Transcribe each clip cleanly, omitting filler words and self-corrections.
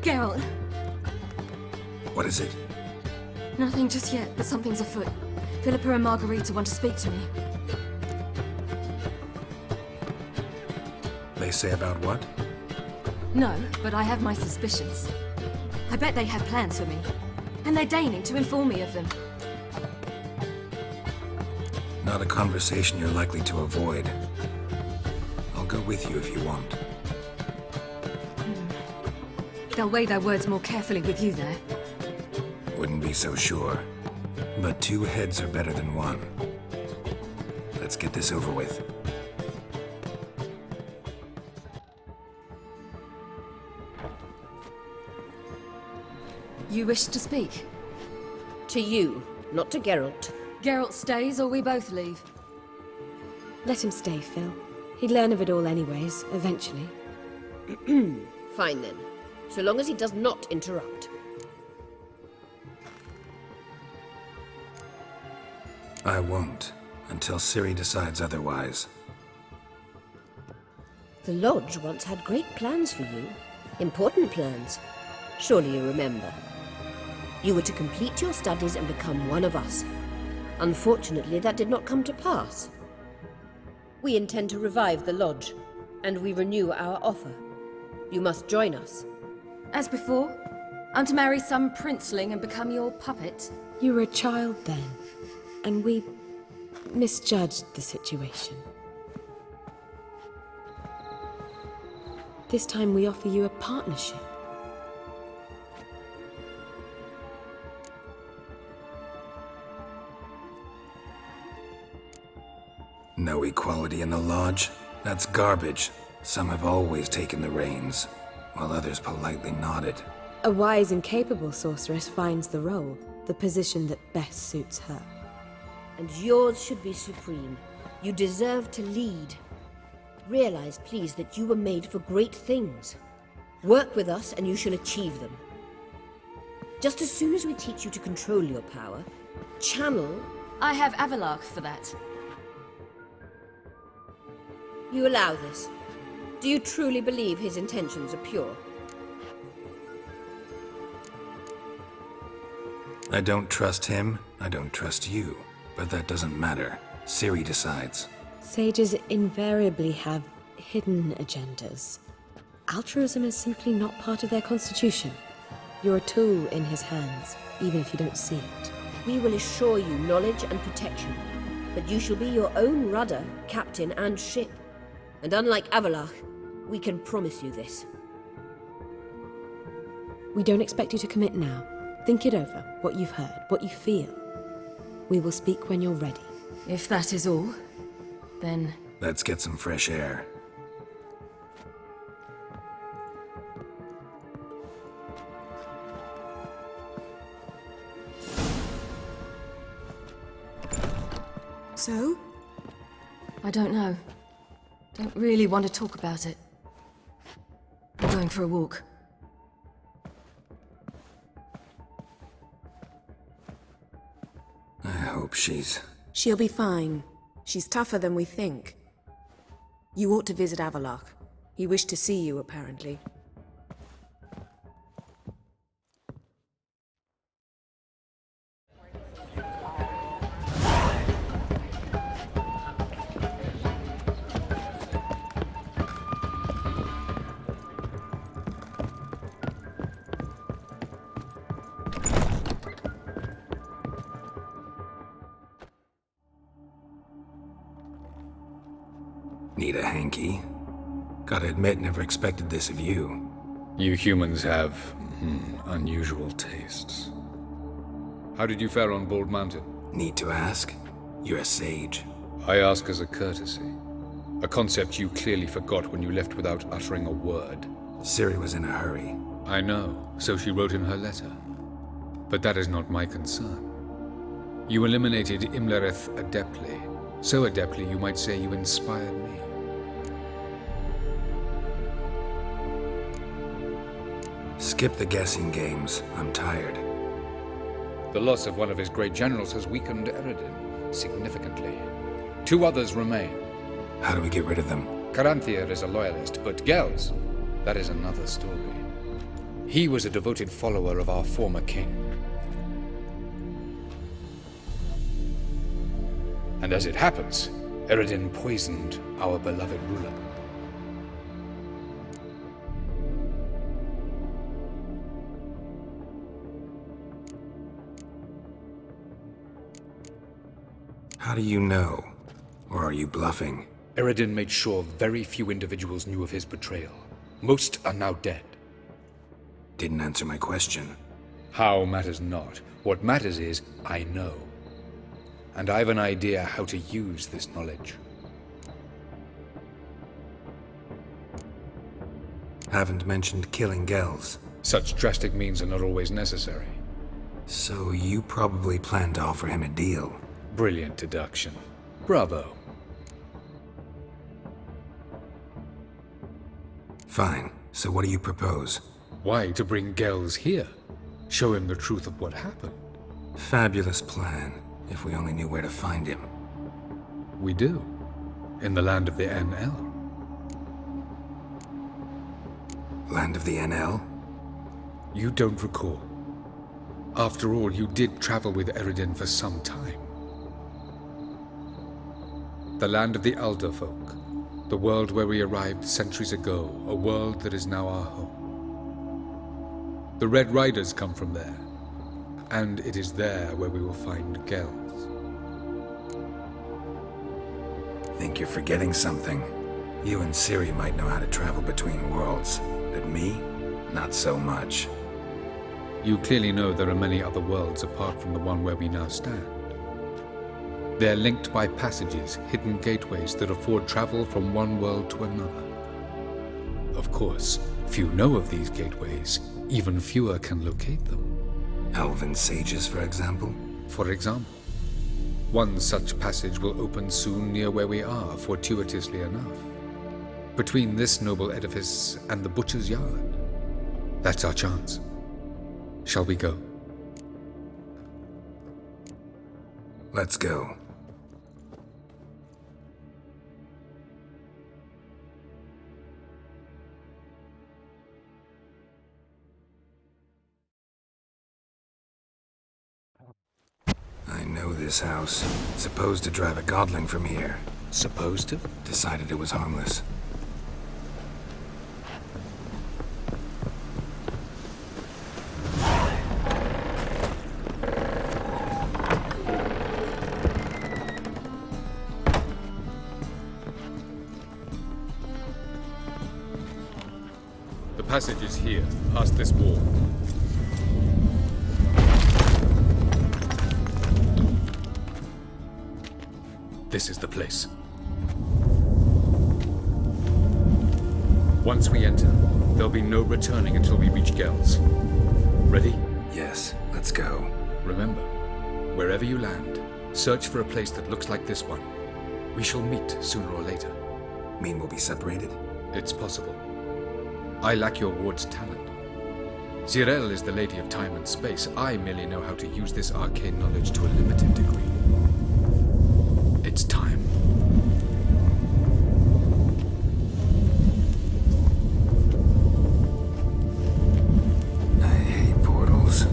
Geralt! What is it? Nothing just yet, but something's afoot. Philippa and Margarita want to speak to me. They say about what? No, but I have my suspicions. I bet they have plans for me. And they're deigning to inform me of them. Not a conversation you're likely to avoid. I'll go with you if you want. They'll weigh their words more carefully with you there. Wouldn't be so sure. But two heads are better than one. Let's get this over with. You wish to speak? To you, not to Geralt. Geralt stays or we both leave. Let him stay, Phil. He'd learn of it all anyways, eventually. Fine then, so long as he does not interrupt. I won't, until Ciri decides otherwise. The Lodge once had great plans for you. Important plans. Surely you remember. You were to complete your studies and become one of us. Unfortunately, that did not come to pass. We intend to revive the Lodge, and we renew our offer. You must join us. As before, I'm to marry some princeling and become your puppet. You were a child then, and we misjudged the situation. This time we offer you a partnership. No equality in the Lodge? That's garbage. Some have always taken the reins, while others politely nodded. A wise and capable sorceress finds the role, the position that best suits her. And yours should be supreme. You deserve to lead. Realize, please, that you were made for great things. Work with us and you shall achieve them. Just as soon as we teach you to control your power, channel... I have Avalark for that. You allow this. Do you truly believe his intentions are pure? I don't trust him, I don't trust you. But that doesn't matter. Ciri decides. Sages invariably have hidden agendas. Altruism is simply not part of their constitution. You're a tool in his hands, even if you don't see it. We will assure you knowledge and protection, but you shall be your own rudder, captain, and ship. And unlike Avalark, we can promise you this. We don't expect you to commit now. Think it over, what you've heard, what you feel. We will speak when you're ready. If that is all, then... Let's get some fresh air. So? I don't know. Don't really want to talk about it. I'm going for a walk. I hope she's... She'll be fine. She's tougher than we think. You ought to visit Avalark. He wished to see you, apparently. Need a hanky? Gotta admit, never expected this of you. You humans have, unusual tastes. How did you fare on Bald Mountain? Need to ask? You're a sage. I ask as a courtesy. A concept you clearly forgot when you left without uttering a word. Ciri was in a hurry. I know, so she wrote in her letter. But that is not my concern. You eliminated Imlerith adeptly. So adeptly you might say you inspired me. Skip the guessing games. I'm tired. The loss of one of his great generals has weakened Eredin significantly. 2 others remain. How do we get rid of them? Caranthir is a loyalist, but Gels, that is another story. He was a devoted follower of our former king. And as it happens, Eredin poisoned our beloved ruler. How do you know? Or are you bluffing? Eredin made sure very few individuals knew of his betrayal. Most are now dead. Didn't answer my question. How matters not. What matters is, I know. And I've an idea how to use this knowledge. Haven't mentioned killing Gels. Such drastic means are not always necessary. So you probably plan to offer him a deal. Brilliant deduction. Bravo. Fine. So what do you propose? Why, to bring Gels here? Show him the truth of what happened. Fabulous plan, if we only knew where to find him. We do. In the land of the NL. Land of the NL? You don't recall. After all, you did travel with Eredin for some time. The land of the Elder Folk. The world where we arrived centuries ago. A world that is now our home. The Red Riders come from there. And it is there where we will find Gels. Think you're forgetting something. You and Ciri might know how to travel between worlds, but me? Not so much. You clearly know there are many other worlds apart from the one where we now stand. They're linked by passages, hidden gateways that afford travel from one world to another. Of course, few know of these gateways. Even fewer can locate them. Elven sages, for example? For example, one such passage will open soon near where we are, fortuitously enough. Between this noble edifice and the butcher's yard. That's our chance. Shall we go? Let's go. I know this house. Supposed to drive a godling from here. Supposed to? Decided it was harmless. The passage is here, past this wall. This is the place. Once we enter, there'll be no returning until we reach Gels. Ready? Yes, let's go. Remember, wherever you land, search for a place that looks like this one. We shall meet sooner or later. Mean we'll be separated? It's possible. I lack your ward's talent. Zirel is the Lady of Time and Space. I merely know how to use this arcane knowledge to a limited degree. It's time. I hate portals.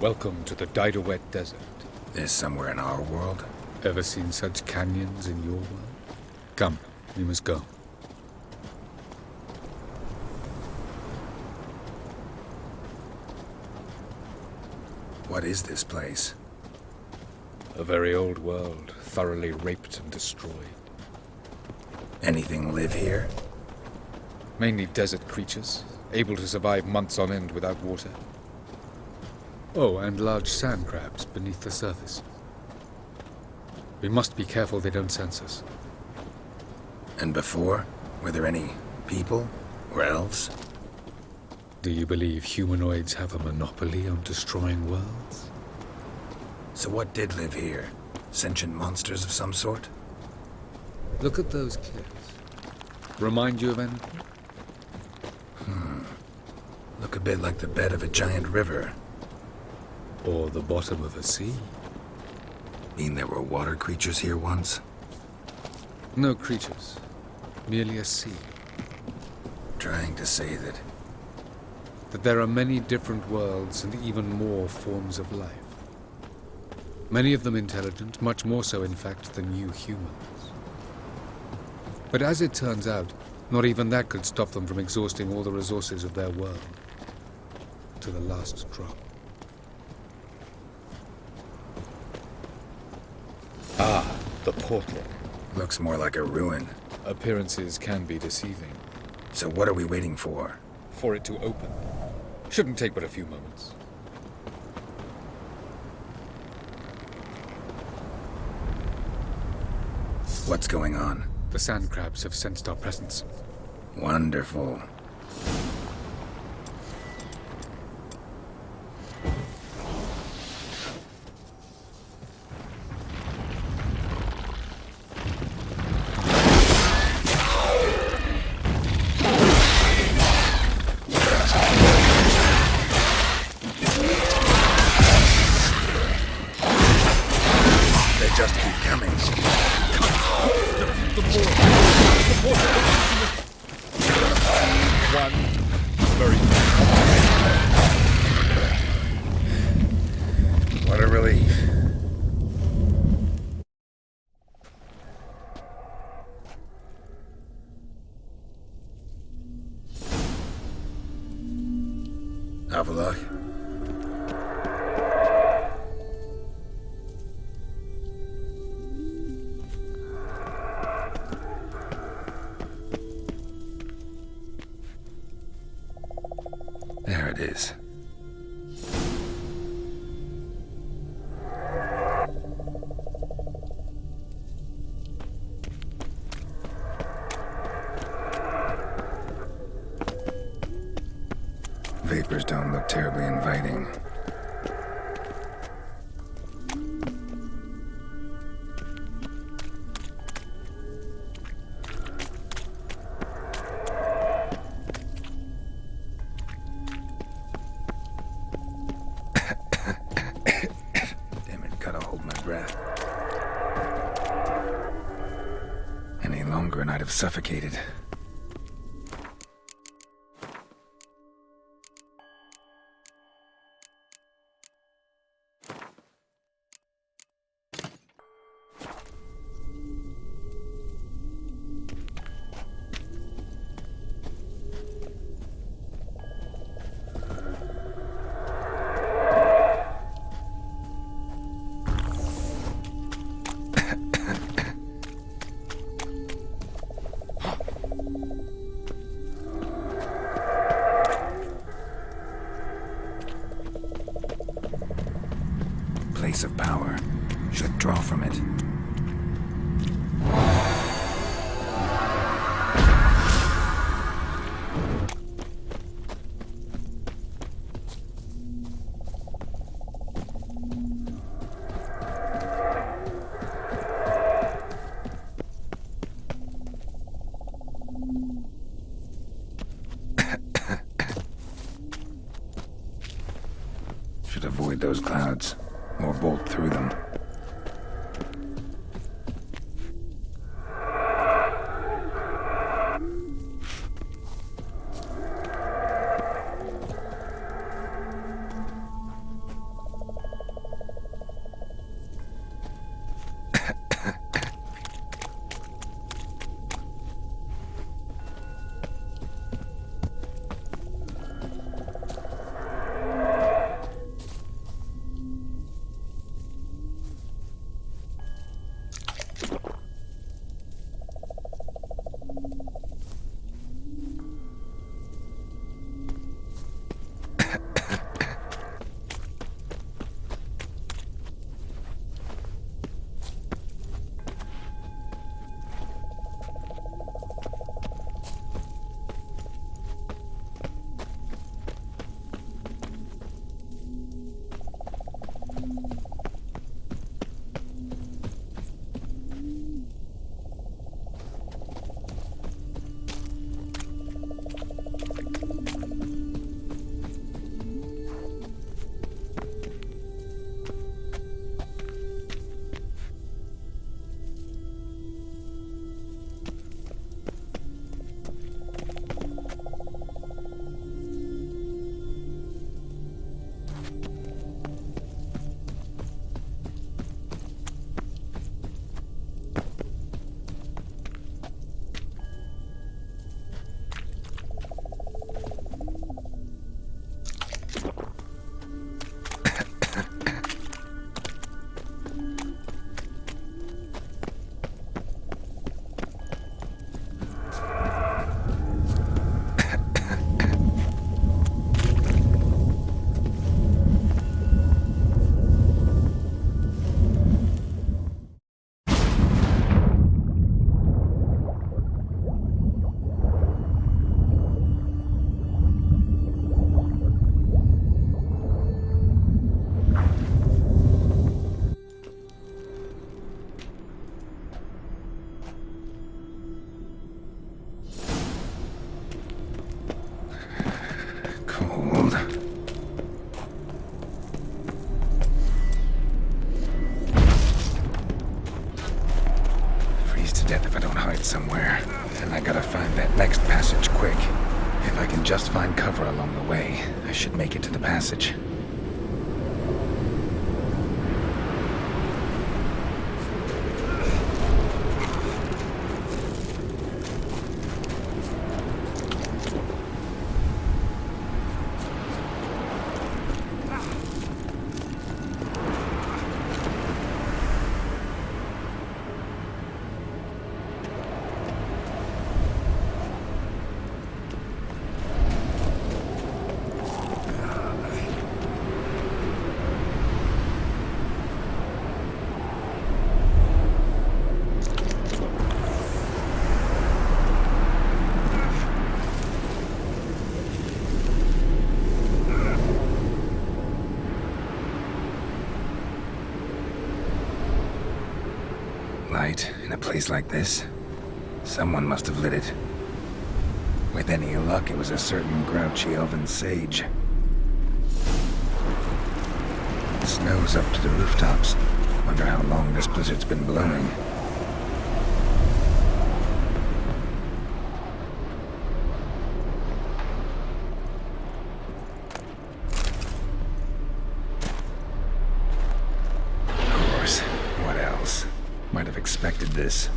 Welcome to the Didowet Desert. This somewhere in our world? Ever seen such canyons in your world? Come, we must go. What is this place? A very old world, thoroughly raped and destroyed. Anything live here? Mainly desert creatures, able to survive months on end without water. Oh, and large sand crabs beneath the surface. We must be careful they don't sense us. And before? Were there any people? Or elves? Do you believe humanoids have a monopoly on destroying worlds? So what did live here? Sentient monsters of some sort? Look at those cliffs. Remind you of anything? Look a bit like the bed of a giant river. Or the bottom of a sea? Mean there were water creatures here once? No creatures. Merely a sea. Trying to say that... That there are many different worlds and even more forms of life. Many of them intelligent, much more so in fact than you humans. But as it turns out, not even that could stop them from exhausting all the resources of their world. To the last drop. Ah, the portal. Looks more like a ruin. Appearances can be deceiving. So what are we waiting for? For it to open. Shouldn't take but a few moments. What's going on? The sand crabs have sensed our presence. Wonderful. They just keep coming. One very What a relief. Avallac'h? There it is. Vapors don't look terribly inviting. Damn it, gotta hold my breath. Any longer and I'd have suffocated. Place of power. Should draw from it. Should avoid those clouds. Or bolt through them. I gotta find that next passage quick. If I can just find cover along the way, I should make it to the passage. Light in a place like this? Someone must have lit it. With any luck, it was a certain grouchy elven sage. Snow's up to the rooftops. Wonder how long this blizzard's been blowing. Of course, what else? Might have expected this.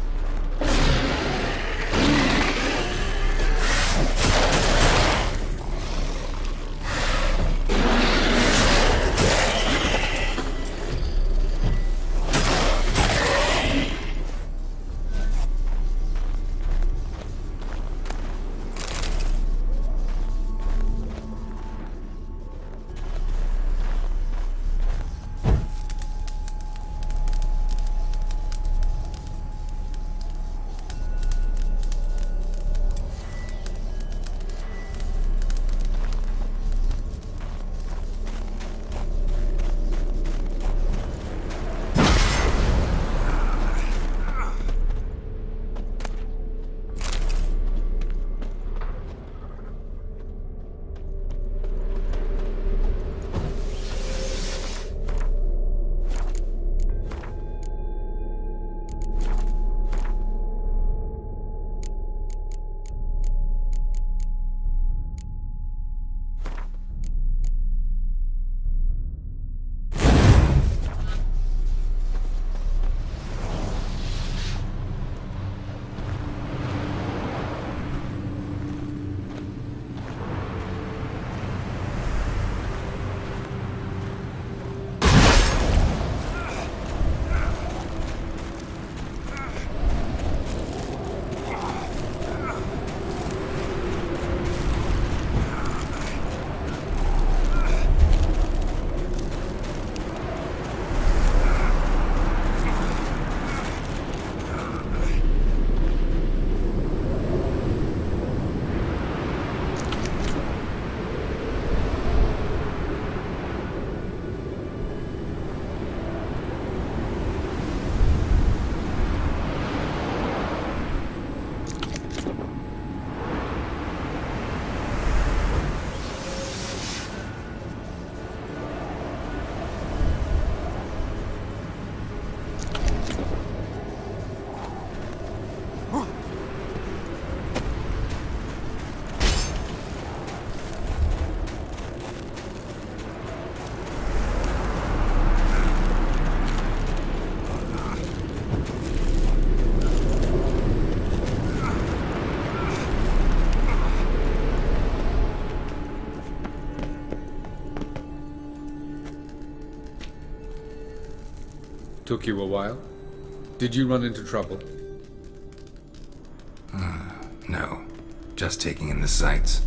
Took you a while? Did you run into trouble? No. Just taking in the sights.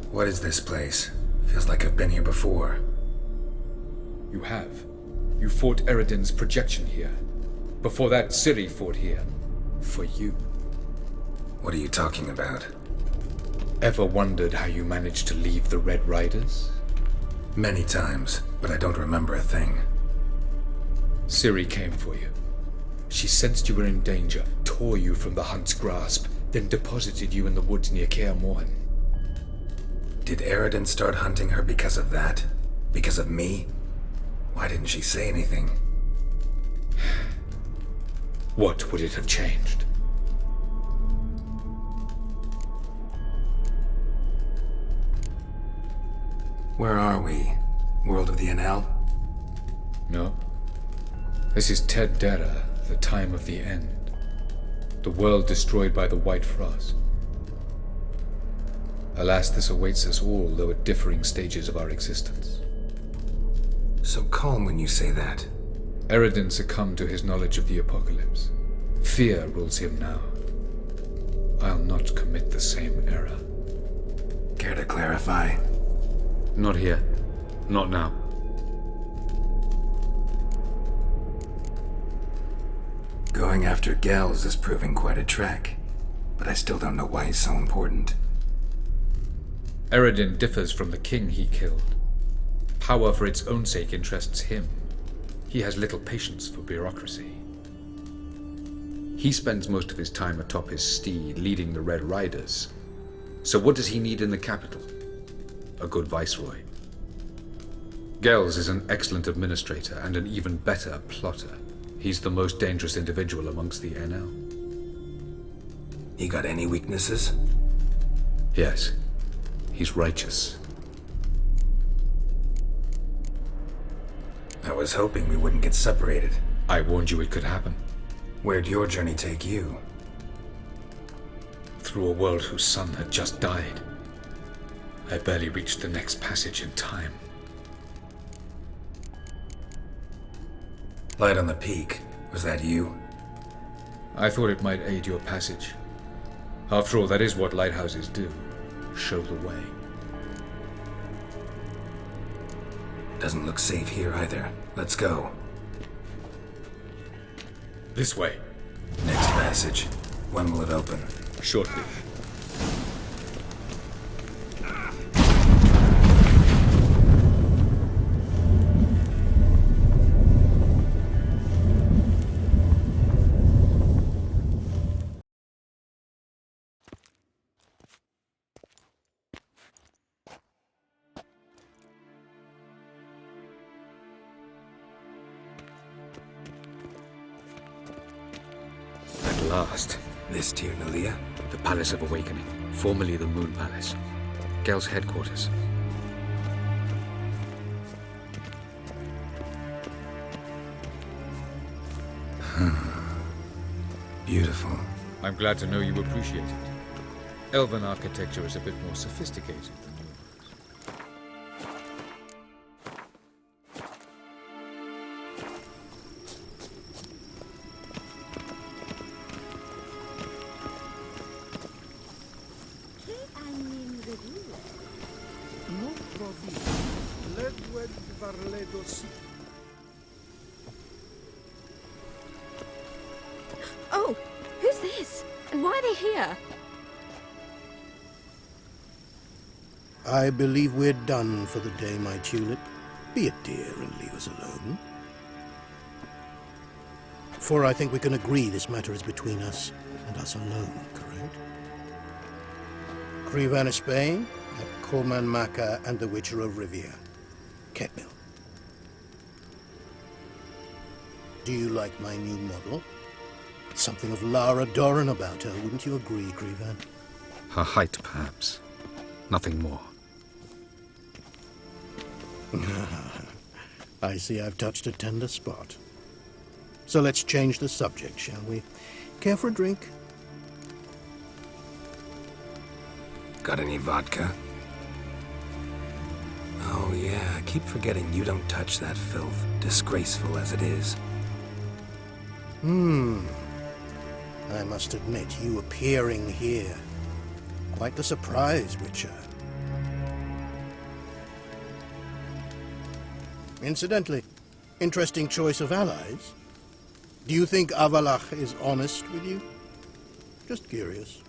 What is this place? Feels like I've been here before. You have. You fought Eredin's projection here. Before that, Ciri fought here. For you. What are you talking about? Ever wondered how you managed to leave the Red Riders? Many times, but I don't remember a thing. Ciri came for you. She sensed you were in danger, tore you from the Hunt's grasp, then deposited you in the woods near Kaer Morhen. Did Eredin start hunting her because of that? Because of me? Why didn't she say anything? What would it have changed? Where are we? World of the Enel? No. This is Ted Dera, the time of the end. The world destroyed by the White Frost. Alas, this awaits us all, though at differing stages of our existence. So calm when you say that. Eredin succumbed to his knowledge of the apocalypse. Fear rules him now. I'll not commit the same error. Care to clarify? Not here. Not now. Going after Gels is proving quite a trek, but I still don't know why he's so important. Eredin differs from the king he killed. Power for its own sake interests him. He has little patience for bureaucracy. He spends most of his time atop his steed, leading the Red Riders. So what does he need in the capital? A good viceroy. Gels is an excellent administrator and an even better plotter. He's the most dangerous individual amongst the Enel. He got any weaknesses? Yes. He's righteous. I was hoping we wouldn't get separated. I warned you it could happen. Where'd your journey take you? Through a world whose son had just died. I barely reached the next passage in time. Light on the peak. Was that you? I thought it might aid your passage. After all, that is what lighthouses do. Show the way. Doesn't look safe here either. Let's go. This way. Next passage. When will it open? Shortly. At last. This Tyr Nalia? The Palace of Awakening, formerly the Moon Palace. Gel's headquarters. Beautiful. I'm glad to know you appreciate it. Elven architecture is a bit more sophisticated than yours. Oh, who's this? And why are they here? I believe we're done for the day, my tulip. Be a dear and leave us alone. For I think we can agree this matter is between us and us alone, correct? Krivan of Spain, at Corman Maka and the Witcher of Rivia. Ketmil. Do you like my new model? Something of Lara Doran about her, wouldn't you agree, Krivan? Her height, perhaps. Nothing more. I see I've touched a tender spot. So let's change the subject, shall we? Care for a drink? Got any vodka? Oh yeah, I keep forgetting you don't touch that filth, disgraceful as it is. I must admit, you appearing here. Quite the surprise, Witcher. Incidentally, interesting choice of allies. Do you think Avalach is honest with you? Just curious.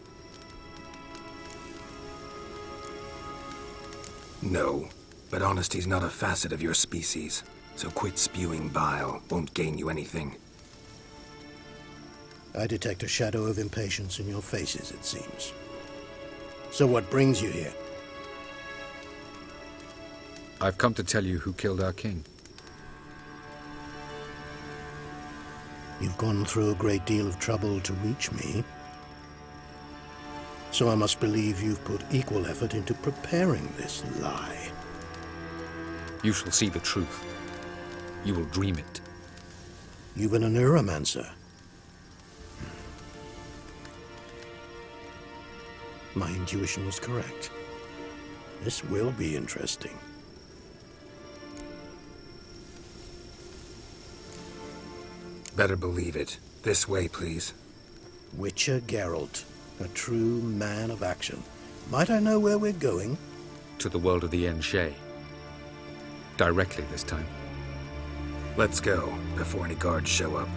No, but honesty's not a facet of your species. So quit spewing bile, won't gain you anything. I detect a shadow of impatience in your faces, it seems. So what brings you here? I've come to tell you who killed our king. You've gone through a great deal of trouble to reach me. So I must believe you've put equal effort into preparing this lie. You shall see the truth. You will dream it. You've been a neuromancer. My intuition was correct. This will be interesting. Better believe it. This way, please. Witcher Geralt, a true man of action. Might I know where we're going? To the world of the Enshe. Directly this time. Let's go, before any guards show up.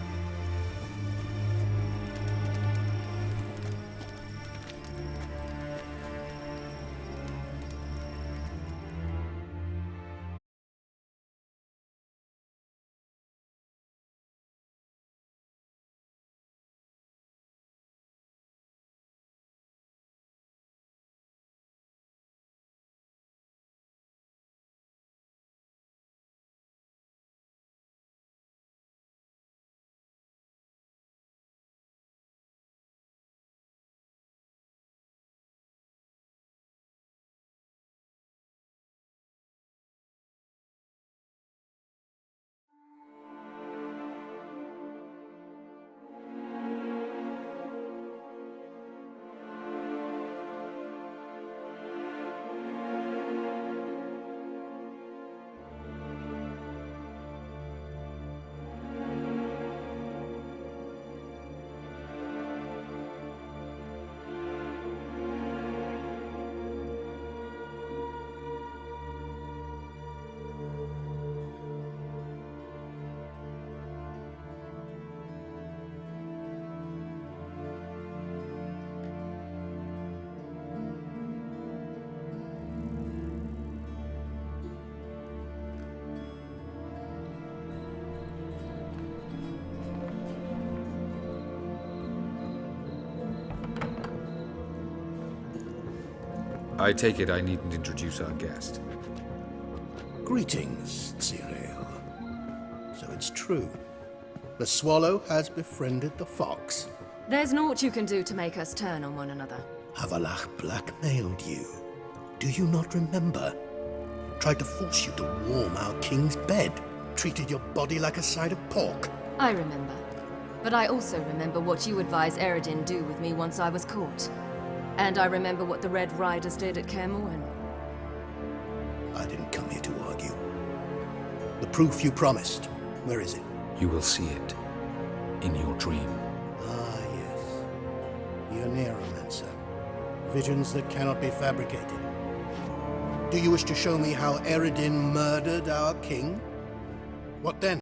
I take it I needn't introduce our guest. Greetings, Cyril. So it's true. The swallow has befriended the fox. There's naught you can do to make us turn on one another. Avallac'h blackmailed you. Do you not remember? Tried to force you to warm our king's bed. Treated your body like a side of pork. I remember. But I also remember what you advised Eredin do with me once I was caught. And I remember what the Red Riders did at Kaer Morhen. I didn't come here to argue. The proof you promised, where is it? You will see it in your dream. Ah, yes. The Neuromancer. Visions that cannot be fabricated. Do you wish to show me how Eredin murdered our king? What then?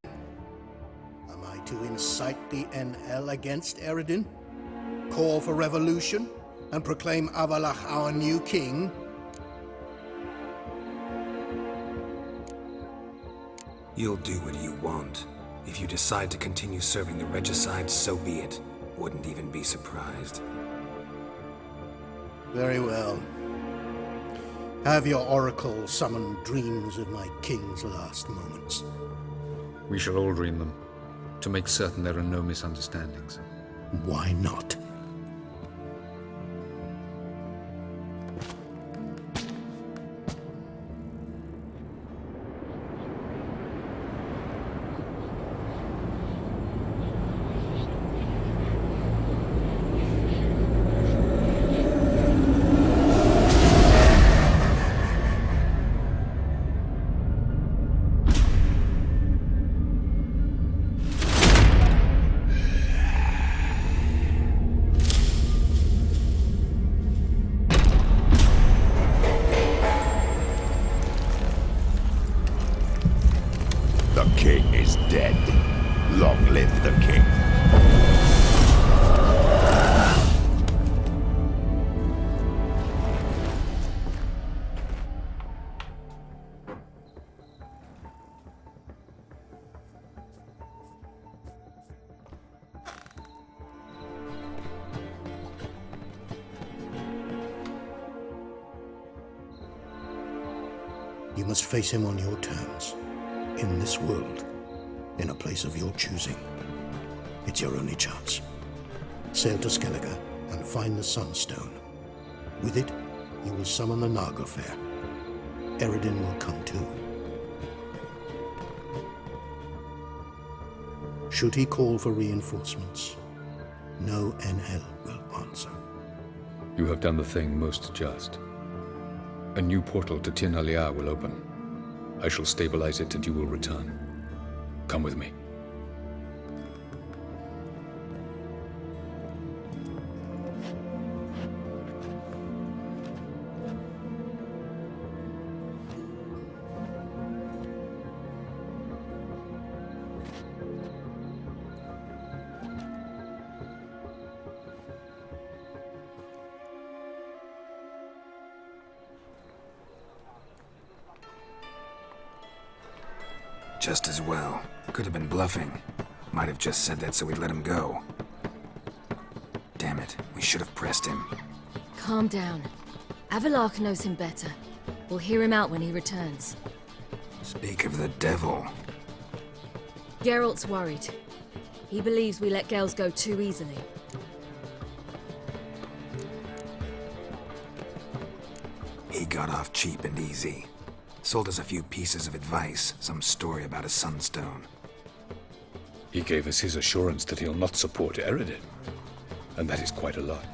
Am I to incite the NL against Eredin? Call for revolution? And proclaim Avallac'h our new king? You'll do what you want. If you decide to continue serving the regicide, so be it. Wouldn't even be surprised. Very well. Have your oracle summon dreams of my king's last moments. We shall all dream them, to make certain there are no misunderstandings. Why not? The king is dead. Long live the king. You must face him on your terms. In this world, in a place of your choosing. It's your only chance. Sail to Skellige and find the Sunstone. With it, you will summon the Naga Fair. Eredin will come too. Should he call for reinforcements, no NL will answer. You have done the thing most just. A new portal to Tin Alia will open. I shall stabilize it and you will return. Come with me. Just as well. Could have been bluffing. Might have just said that so we'd let him go. Damn it, we should have pressed him. Calm down. Avalark knows him better. We'll hear him out when he returns. Speak of the devil. Geralt's worried. He believes we let Gales go too easily. He got off cheap and easy. Sold us a few pieces of advice, some story about a sunstone. He gave us his assurance that he'll not support Eredin. And that is quite a lot.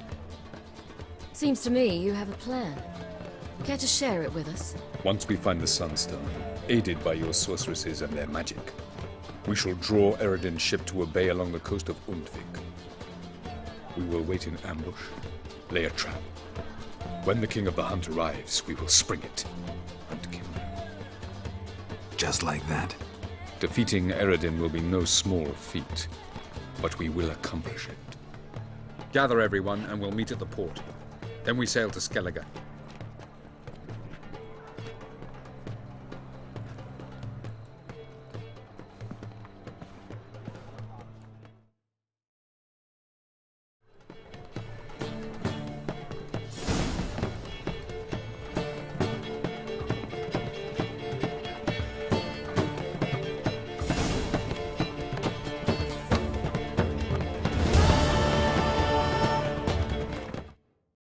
Seems to me you have a plan. Care to share it with us? Once we find the Sunstone, aided by your sorceresses and their magic, we shall draw Eredin's ship to a bay along the coast of Undvik. We will wait in ambush, lay a trap. When the King of the Hunt arrives, we will spring it and kill him. Just like that. Defeating Eredin will be no small feat, but we will accomplish it. Gather everyone and we'll meet at the port. Then we sail to Skellige.